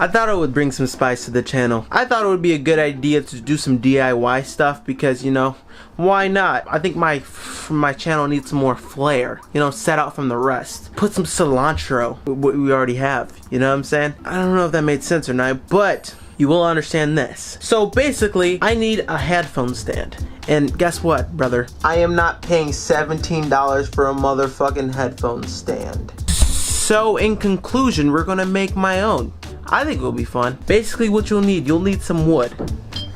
I thought it would bring some spice to the channel. I thought it would be a good idea to do some DIY stuff because, you know, why not? I think my channel needs some more flair, you know, set out from the rest. Put some cilantro, what we already have, you know what I'm saying? I don't know if that made sense or not, but you will understand this. So basically, I need a headphone stand. And guess what, brother? I am not paying $17 for a motherfucking headphone stand. So in conclusion, we're gonna make my own. I think it will be fun. Basically what you'll need some wood.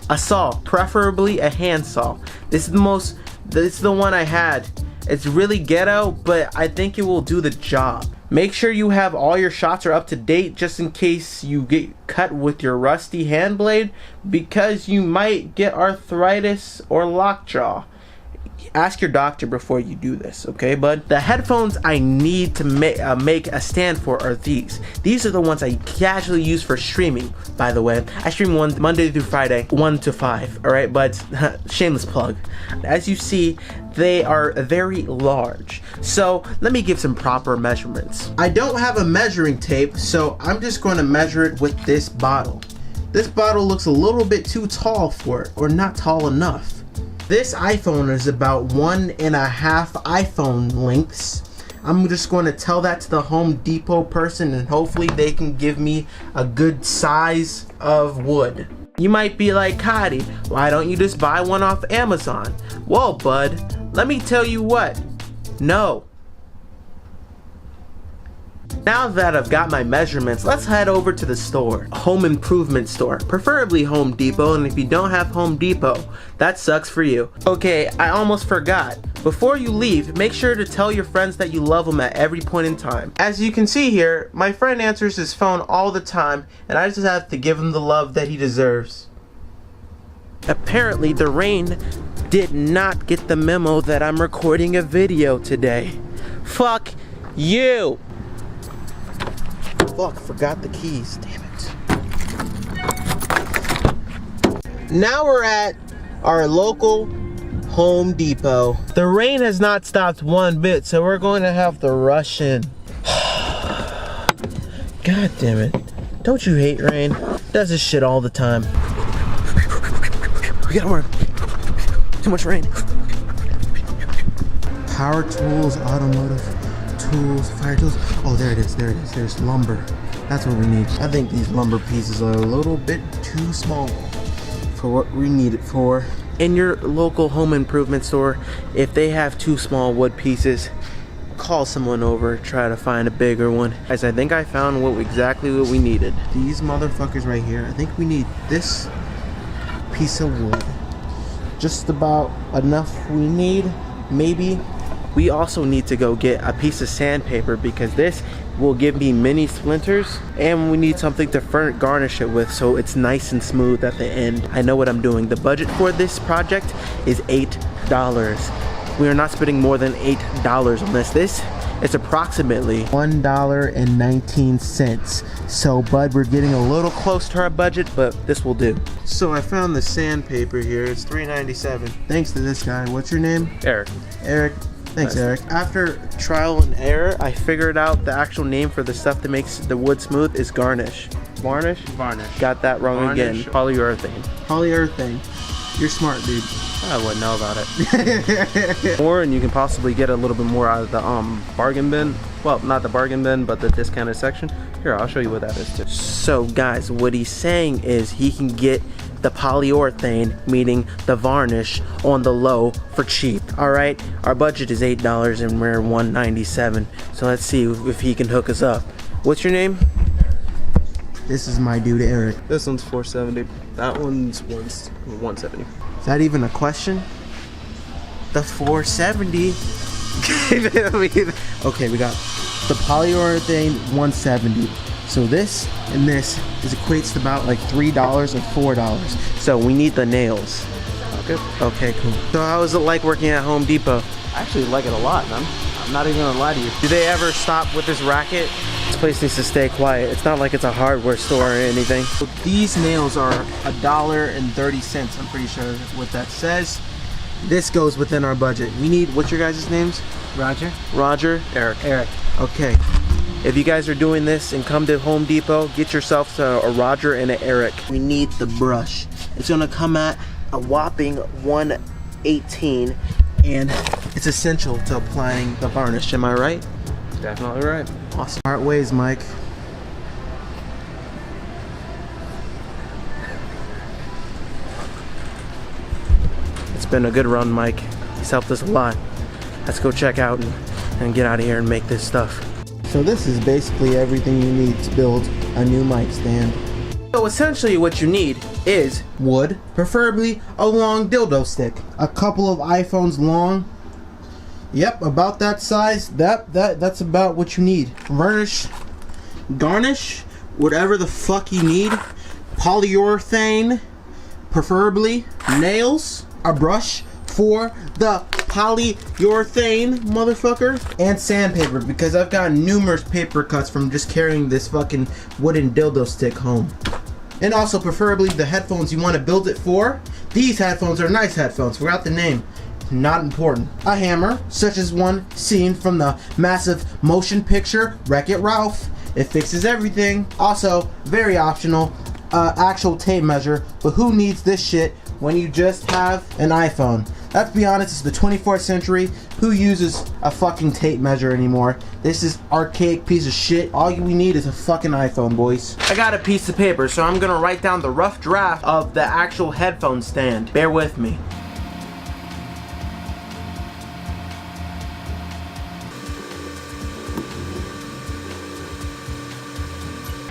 A saw, preferably a handsaw. This is the one I had. It's really ghetto, but I think it will do the job. Make sure you have all your shots are up to date just in case you get cut with your rusty hand blade, because you might get arthritis or lockjaw. Ask your doctor before you do this, okay, bud? The headphones I need to make a stand for are these. These are the ones I casually use for streaming, by the way. I stream Monday through Friday, 1 to 5, alright, but shameless plug. As you see, they are very large. So let me give some proper measurements. I don't have a measuring tape, so I'm just going to measure it with this bottle. This bottle looks a little bit too tall for it, or not tall enough. This iPhone is about 1.5 iPhone lengths. I'm just going to tell that to the Home Depot person and hopefully they can give me a good size of wood. You might be like, Cody, why don't you just buy one off Amazon? Whoa, bud, let me tell you what. No. Now that I've got my measurements, let's head over to the store. Home improvement store, preferably Home Depot, and if you don't have Home Depot, that sucks for you. Okay, I almost forgot. Before you leave, make sure to tell your friends that you love them at every point in time. As you can see here, my friend answers his phone all the time, and I just have to give him the love that he deserves. Apparently, the rain did not get the memo that I'm recording a video today. Fuck you! Fuck, forgot the keys, damn it. Now we're at our local Home Depot. The rain has not stopped one bit, so we're going to have to rush in. God damn it. Don't you hate rain? It does this shit all the time. We gotta work. Too much rain. Power tools, automotive tools, fire tools. Oh, there it is, there it is. There's lumber. That's what we need. I think these lumber pieces are a little bit too small for what we need it for. In your local home improvement store, if they have too small wood pieces, call someone over, try to find a bigger one. As I think I found exactly what we needed. These motherfuckers right here, I think we need this piece of wood. Just about enough we need, maybe. We also need to go get a piece of sandpaper because this will give me mini splinters, and we need something to garnish it with so it's nice and smooth at the end. I know what I'm doing. The budget for this project is $8. We are not spending more than $8 on this. This is approximately $1.19. So, bud, we're getting a little close to our budget, but this will do. So I found the sandpaper here. It's $3.97. Thanks to this guy. What's your name? Eric. Eric. Thanks, Eric. After trial and error, I figured out the actual name for the stuff that makes the wood smooth is garnish. Varnish? Varnish. Got that wrong Varnish. again. Polyurethane. Polyurethane. You're smart, dude. I wouldn't know about it. Or, and you can possibly get a little bit more out of the bargain bin. Well, not the bargain bin, but the discounted section. Here, I'll show you what that is too. So, guys, what he's saying is he can get the polyurethane, meaning the varnish, on the low for cheap. Alright, our budget is $8 and we're $1.97. So let's see if he can hook us up. What's your name? This is my dude, Eric. This one's $4.70. That one's $1.70. Is that even a question? The $4.70. Okay, we got the polyurethane $1.70. So this and this equates to about like $3 or $4. So we need the nails. Okay. Okay, cool. So how is it like working at Home Depot? I actually like it a lot, man. I'm not even gonna lie to you. Do they ever stop with this racket? This place needs to stay quiet. It's not like it's a hardware store or anything. So these nails are $1.30. I'm pretty sure what that says. This goes within our budget. We need, what's your guys' names? Roger. Roger. Eric. Eric. Okay. If you guys are doing this and come to Home Depot, get yourself a Roger and an Eric. We need the brush. It's gonna come at a whopping 118, and it's essential to applying the varnish. Am I right? Definitely right. Awesome. Smart ways, Mike. It's been a good run, Mike. He's helped us a lot. Let's go check out and get out of here and make this stuff. So this is basically everything you need to build a new mic stand. So essentially what you need is wood, preferably a long dildo stick, a couple of iPhones long. Yep, about that size. That's about what you need. Varnish, garnish, whatever the fuck you need. Polyurethane, preferably. Nails, a brush for the polyurethane, motherfucker, and sandpaper, because I've gotten numerous paper cuts from just carrying this fucking wooden dildo stick home. And also preferably the headphones you want to build it for. These headphones are nice headphones, forgot the name, not important. A hammer, such as one seen from the massive motion picture Wreck-It Ralph. It fixes everything. Also, very optional, actual tape measure, but who needs this shit when you just have an iPhone? Let's be honest, it's the 24th century. Who uses a fucking tape measure anymore? This is archaic piece of shit. All we need is a fucking iPhone, boys. I got a piece of paper, so I'm gonna write down the rough draft of the actual headphone stand. Bear with me.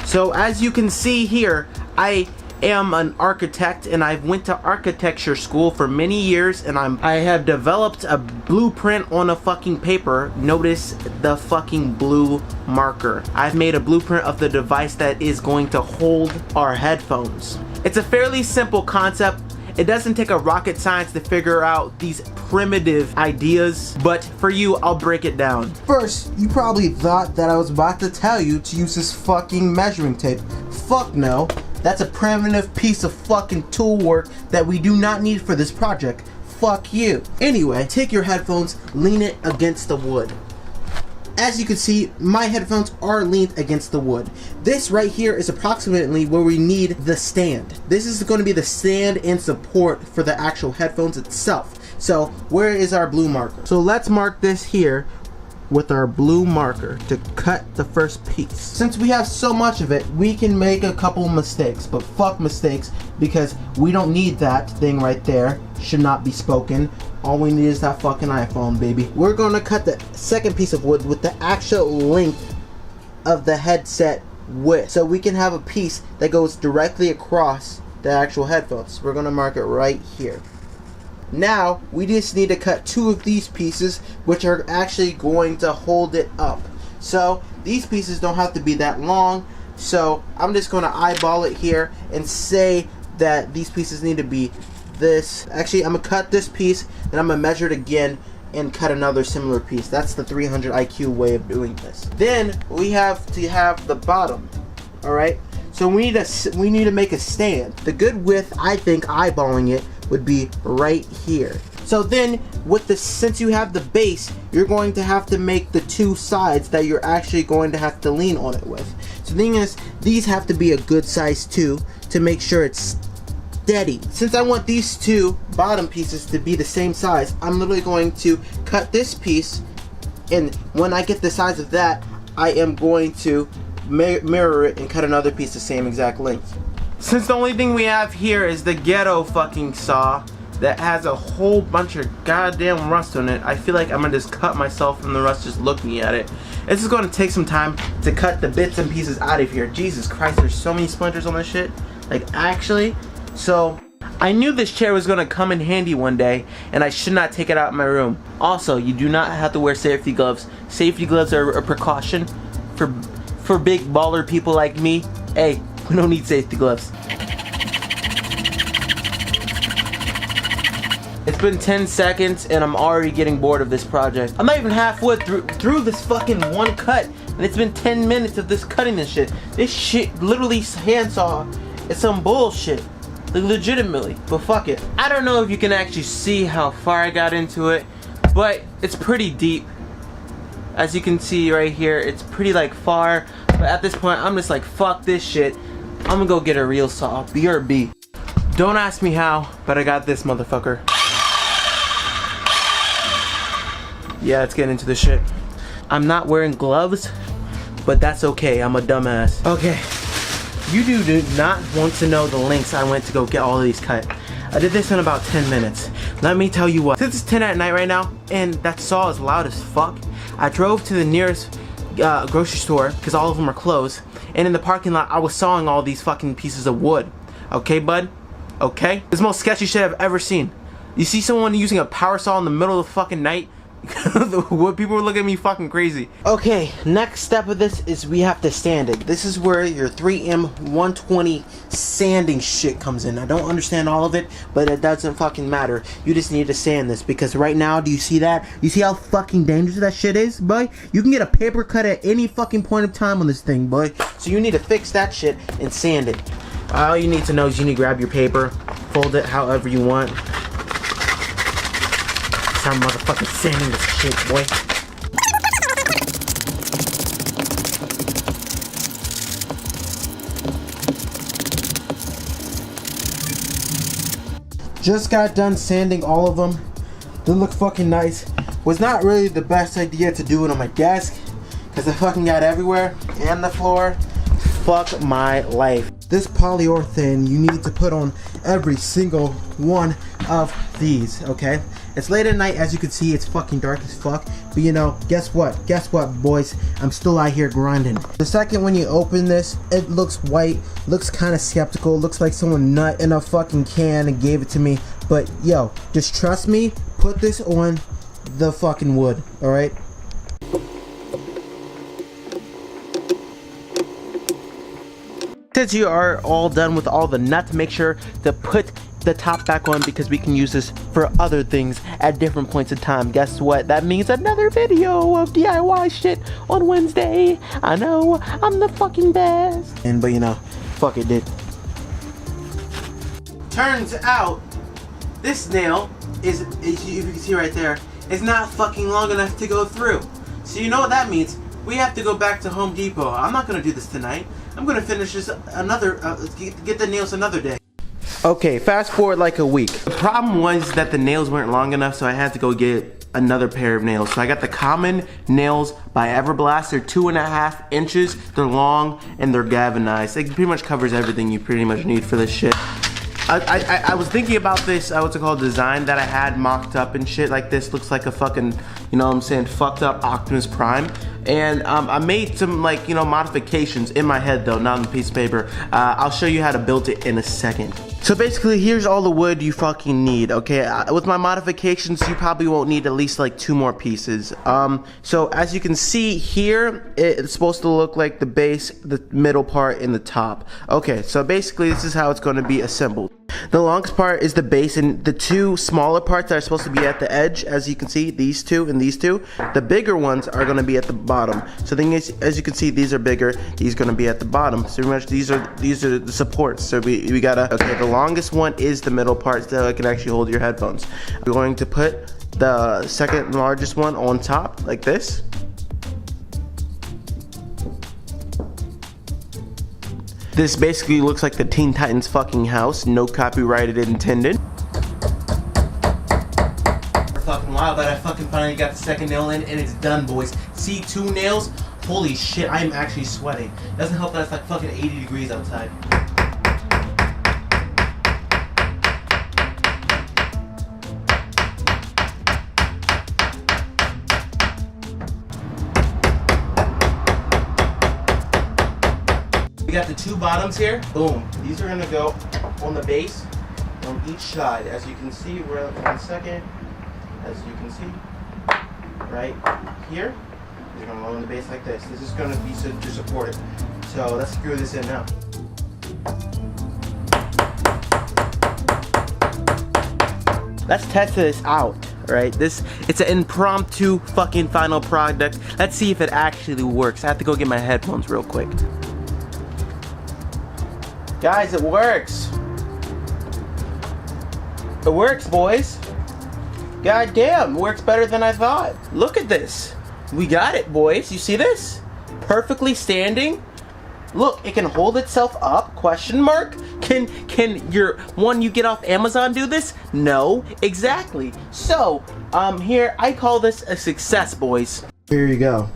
So as you can see here, I am an architect, and I've went to architecture school for many years, and I have developed a blueprint on a fucking paper. Notice the fucking blue marker. I've made a blueprint of the device that is going to hold our headphones. It's a fairly simple concept. It doesn't take a rocket science to figure out these primitive ideas, but for you, I'll break it down. First, you probably thought that I was about to tell you to use this fucking measuring tape. Fuck no. That's a primitive piece of fucking tool work that we do not need for this project. Fuck you. Anyway, take your headphones, lean it against the wood. As you can see, my headphones are leaned against the wood. This right here is approximately where we need the stand. This is going to be the stand and support for the actual headphones itself. So where is our blue marker? So let's mark this here with our blue marker to cut the first piece. Since we have so much of it, we can make a couple mistakes, but fuck mistakes, because we don't need that thing right there. Should not be spoken. All we need is that fucking iPhone, baby. We're gonna cut the second piece of wood with the actual length of the headset width, so we can have a piece that goes directly across the actual headphones. We're gonna mark it right here. Now, we just need to cut two of these pieces, which are actually going to hold it up. So, these pieces don't have to be that long, so I'm just going to eyeball it here and say that these pieces need to be this. Actually, I'm going to cut this piece, and I'm going to measure it again and cut another similar piece. That's the 300 IQ way of doing this. Then, we have to have the bottom, alright? So we need to make a stand. The good width, I think, eyeballing it, would be right here. So then, since you have the base, you're going to have to make the two sides that you're actually going to have to lean on it with. So the thing is, these have to be a good size too, to make sure it's steady. Since I want these two bottom pieces to be the same size, I'm literally going to cut this piece, and when I get the size of that, I am going to mirror it and cut another piece the same exact length. Since the only thing we have here is the ghetto fucking saw that has a whole bunch of goddamn rust on it, I feel like I'm gonna just cut myself from the rust just looking at it. This is gonna take some time to cut the bits and pieces out of here. Jesus Christ, there's so many splinters on this shit. Like, actually, so I knew this chair was gonna come in handy one day, and I should not take it out of my room. Also, you do not have to wear safety gloves. Safety gloves are a precaution for big baller people like me. Hey, we don't need safety gloves. It's been 10 seconds and I'm already getting bored of this project. I'm not even halfway through this fucking one cut, and it's been 10 minutes of this cutting this shit. This shit literally handsaw. It's some bullshit. Like, legitimately. But fuck it. I don't know if you can actually see how far I got into it, but it's pretty deep. As you can see right here, it's pretty like far, but at this point I'm just like, fuck this shit. I'm gonna go get a real saw, BRB. Don't ask me how, but I got this motherfucker. Yeah, let's get into the shit. I'm not wearing gloves, but that's okay, I'm a dumbass. Okay, you do not want to know the lengths I went to go get all of these cut. I did this in about 10 minutes. Let me tell you what, since it's 10 at night right now, and that saw is loud as fuck, I drove to the nearest grocery store, because all of them are closed, and in the parking lot, I was sawing all these fucking pieces of wood. Okay, bud? Okay? This is the most sketchy shit I've ever seen. You see someone using a power saw in the middle of the fucking night? What, people were looking at me fucking crazy. Okay, next step of this is we have to sand it. This is where your 3M 120 sanding shit comes in. I don't understand all of it, but it doesn't fucking matter. You just need to sand this, because right now, do you see that? You see how fucking dangerous that shit is, boy? You can get a paper cut at any fucking point of time on this thing, boy. So you need to fix that shit and sand it. All you need to know is you need to grab your paper, fold it however you want. I'm motherfucking sanding this shit, boy. Just got done sanding all of them. They look fucking nice. Was not really the best idea to do it on my desk, because I fucking got everywhere and the floor. Fuck my life. This polyurethane you need to put on every single one of these, okay? It's late at night, as you can see, it's fucking dark as fuck. But you know, guess what? Guess what, boys? I'm still out here grinding. The second when you open this, it looks white, looks kind of skeptical, looks like someone nut in a fucking can and gave it to me. But yo, just trust me, put this on the fucking wood, alright? Since you are all done with all the nuts, make sure to put the top back on, because we can use this for other things at different points in time. Guess what? That means another video of DIY shit on Wednesday. I know, I'm the fucking best. But you know, fuck it, dude. Turns out, this nail is if you can see right there, is not fucking long enough to go through. So you know what that means? We have to go back to Home Depot. I'm not gonna do this tonight. I'm gonna finish this another, get the nails another day. Okay, fast forward like a week. The problem was that the nails weren't long enough, so I had to go get another pair of nails. So I got the common nails by Everblast. They're 2.5 inches. They're long and they're galvanized. It pretty much covers everything you pretty much need for this shit. I was thinking about this, what's it called, design that I had mocked up and shit. Like this looks like a fucking, you know what I'm saying, fucked up Optimus Prime. And I made some, like, you know, modifications in my head though, not on the piece of paper. I'll show you how to build it in a second. So basically, here's all the wood you fucking need, okay? With my modifications, you probably won't need at least like 2 more pieces. So as you can see here, it's supposed to look like the base, the middle part, and the top. Okay, so basically this is how it's going to be assembled. The longest part is the base, and the 2 smaller parts that are supposed to be at the edge, as you can see, these 2 and these 2. The bigger ones are going to be at the bottom. So the thing is, as you can see, these are bigger, these are going to be at the bottom. So pretty much these are the supports. So we gotta, okay, the longest one is the middle part, so it can actually hold your headphones. We're going to put the second largest one on top, like this. This basically looks like the Teen Titans fucking house. No copyrighted intended. Fucking wild that I fucking finally got the second nail in, and it's done, boys. See, 2 nails? Holy shit, I am actually sweating. Doesn't help that it's like fucking 80 degrees outside. We got the 2 bottoms here. Boom. These are gonna go on the base on each side. As you can see, we're at 1 second. As you can see, right here, you're gonna go on the base like this. This is gonna be to support it. So let's screw this in now. Let's test this out. Right, it's an impromptu fucking final product. Let's see if it actually works. I have to go get my headphones real quick. Guys, it works. It works, boys. God damn, it works better than I thought. Look at this. We got it, boys. You see this? Perfectly standing. Look, it can hold itself up, question mark? Can your one you get off Amazon do this? No, exactly. So, here, I call this a success, boys. Here you go.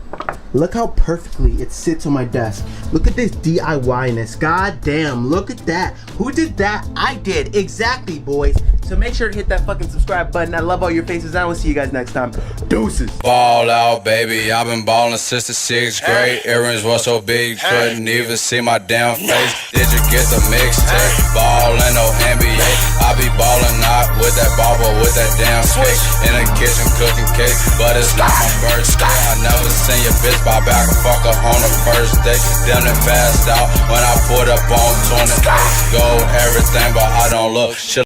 Look how perfectly it sits on my desk. Look at this DIY-ness. God damn, look at that. Who did that? I did. Exactly, boys. So make sure to hit that fucking subscribe button. I love all your faces. I will see you guys next time. Deuces. Ball out, baby. I've been balling since the 6th grade. Earrings was so big, couldn't even see my damn face. Did you get the mixtape? Ball and no NBA. I be balling out with that ball, but with that damn cake. In the kitchen cooking cake, but it's not my birthday. I never seen your bitch buy back a fucker on the first day. Damn it fast out when I put up on 20. Go everything, but I don't look.